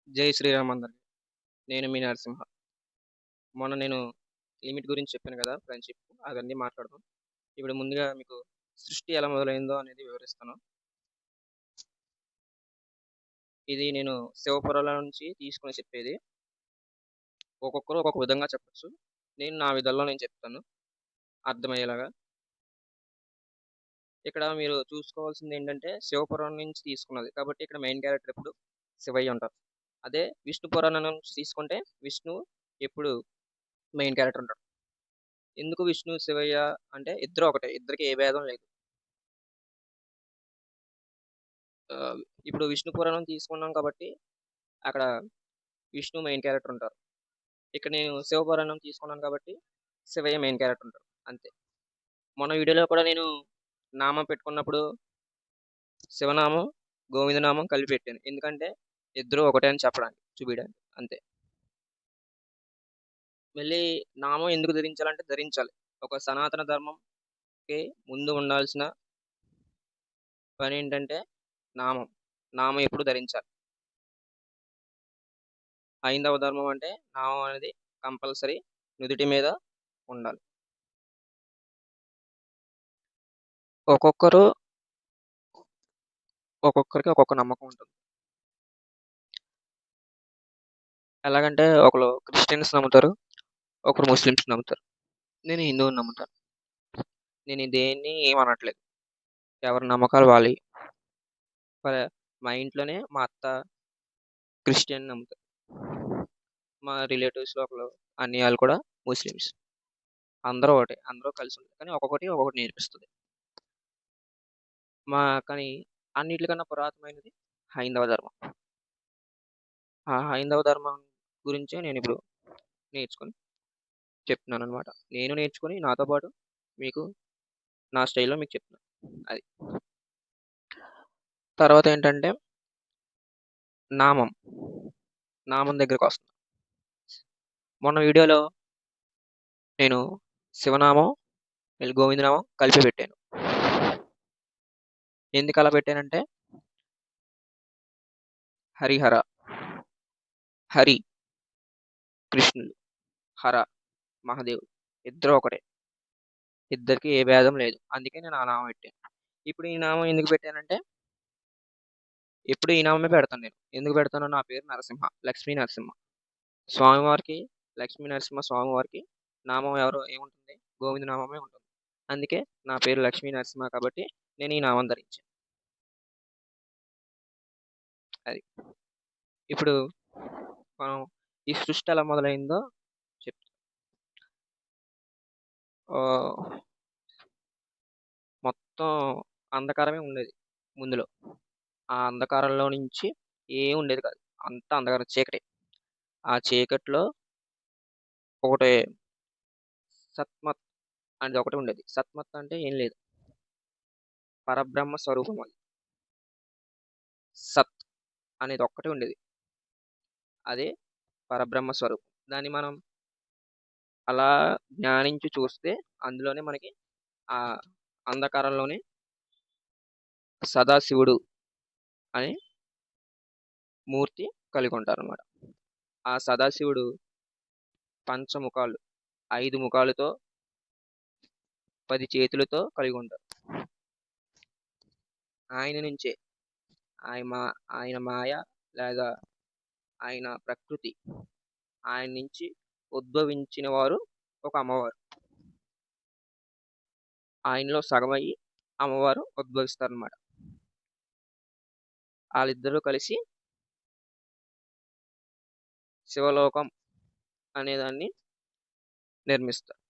జై శ్రీరామ్ అందరికి. నేను మీ నరసింహ. మొన్న నేను లిమిట్ గురించి చెప్పాను కదా, ఫ్రెండ్షిప్ అవన్నీ మాట్లాడదాం. ఇప్పుడు ముందుగా మీకు సృష్టి ఎలా మొదలైందో అనేది వివరిస్తాను. ఇది నేను శివపురాల నుంచి తీసుకుని చెప్పేది. ఒక్కొక్కరు ఒక్కొక్క విధంగా చెప్పొచ్చు. నేను నా విధాల్లో నేను చెప్తాను అర్థమయ్యేలాగా. ఇక్కడ మీరు చూసుకోవాల్సింది ఏంటంటే శివపురాణం నుంచి తీసుకున్నది కాబట్టి ఇక్కడ మెయిన్ క్యారెక్టర్ ఎప్పుడు శివయ్య ఉంటారు. అదే విష్ణు పురాణం నుంచి తీసుకుంటే విష్ణు ఎప్పుడు మెయిన్ క్యారెక్టర్ ఉంటాడు. ఎందుకు విష్ణు శివయ్య అంటే ఇద్దరు ఒకటే, ఇద్దరికి ఏ భేదం లేదు. ఆ, ఇప్పుడు విష్ణు పురాణం తీసుకున్నాం కాబట్టి అక్కడ విష్ణు మెయిన్ క్యారెక్టర్ ఉంటారు. ఇక్కడ నేను శివ పురాణం తీసుకున్నాను కాబట్టి శివయ్య మెయిన్ క్యారెక్టర్ ఉంటారు, అంతే. మొన్న వీడియోలో కూడా నేను నామం పెట్టుకున్నప్పుడు శివనామం గోవిందనామం కలిపి పెట్టాను, ఎందుకంటే ఇద్దరు ఒకటే అని చెప్పడానికి, చూపించడానికి, అంతే. మళ్ళీ నామం ఎందుకు ధరించాలంటే ధరించాలి. ఒక సనాతన ధర్మంకి ముందు ఉండాల్సిన పని ఏంటంటే నామం. నామం ఎప్పుడు ధరించాలి. హైందవ ధర్మం అంటే నామం అనేది కంపల్సరీ నుదుటి మీద ఉండాలి. ఒక్కొక్కరికి ఒక్కొక్క నమ్మకం ఉంటుంది. ఎలాగంటే ఒకరు క్రిస్టియన్స్ నమ్ముతారు, ఒకరు ముస్లిమ్స్ నమ్ముతారు. నేను హిందువుని నమ్ముతాను. నేను దేన్ని ఏమనట్లేదు, ఎవరి నమ్మకాలు వాళ్ళవి. మా ఇంట్లోనే మా అత్త క్రిస్టియన్ నమ్ముతారు. మా రిలేటివ్స్లో ఒకరు అన్ని వాళ్ళు కూడా ముస్లిమ్స్. అందరూ ఒకటే, అందరూ కలిసి ఉంటారు, కానీ ఒక్కొక్కటి ఒక్కొక్కటి నేర్పిస్తుంది. కానీ అన్నిటికన్నా పురాతనమైనది హైందవ ధర్మం. ఆ హైందవ ధర్మం గురించే నేను ఇప్పుడు నేర్చుకొని చెప్తున్నాను అనమాట. నేను నేర్చుకొని నాతో పాటు మీకు నా స్టైల్లో మీకు చెప్తున్నాను. అది తర్వాత ఏంటంటే నామం. నామం దగ్గరకు వస్తుంది. మొన్న వీడియోలో నేను శివనామం గోవిందనామం కలిపి పెట్టాను. ఎందుకు అలా పెట్టానంటే హరిహర, హరి కృష్ణుడు, హర మహాదేవుడు, ఇద్దరు ఒకటే, ఇద్దరికి ఏ భేదం లేదు. అందుకే నేను ఆ నామం పెట్టాను. ఇప్పుడు ఈ నామం ఎందుకు పెట్టానంటే ఎప్పుడు ఈ నామమే పెడతాను నేను. ఎందుకు పెడతానో, నా పేరు నరసింహ, లక్ష్మీ నరసింహ. స్వామివారికి, లక్ష్మీ నరసింహ స్వామివారికి నామం ఎవరో ఏముంటుంది, గోవింద నామమే ఉంటుంది. అందుకే నా పేరు లక్ష్మీ నరసింహ కాబట్టి నేను ఈ నామం ధరించాను. అది. ఇప్పుడు మనం ఈ సృష్టి ఎలా మొదలైందో చెప్తాం. మొత్తం అంధకారమే ఉండేది ముందులో. ఆ అంధకారంలో నుంచి ఏం ఉండేది కాదు, అంతా అంధకారం, చీకటి. ఆ చీకట్లో ఒకటి సత్మత్ అనేది ఒకటి ఉండేది. సత్మత్ అంటే ఏం లేదు, పరబ్రహ్మ స్వరూపం అది. సత్ అనేది ఒక్కటే ఉండేది, అదే పరబ్రహ్మ స్వరూపం. దాన్ని మనం అలా జ్ఞానించి చూస్తే అందులోనే మనకి ఆ అంధకారంలోనే సదాశివుడు అనే మూర్తి కలిగి ఉంటారు అన్నమాట. ఆ సదాశివుడు పంచముఖాలు, 5 ముఖాలతో 10 చేతులతో కలిగి ఉంటారు. ఆయన నుంచే ఆయన మా ఆయన మాయ లేదా ఆయన ప్రకృతి, ఆయన నుంచి ఉద్భవించిన వారు ఒక అమ్మవారు. ఆయనలో సగమయ్యి అమ్మవారు ఉద్భవిస్తారనమాట. వాళ్ళిద్దరూ కలిసి శివలోకం అనేదాన్ని నిర్మిస్తారు.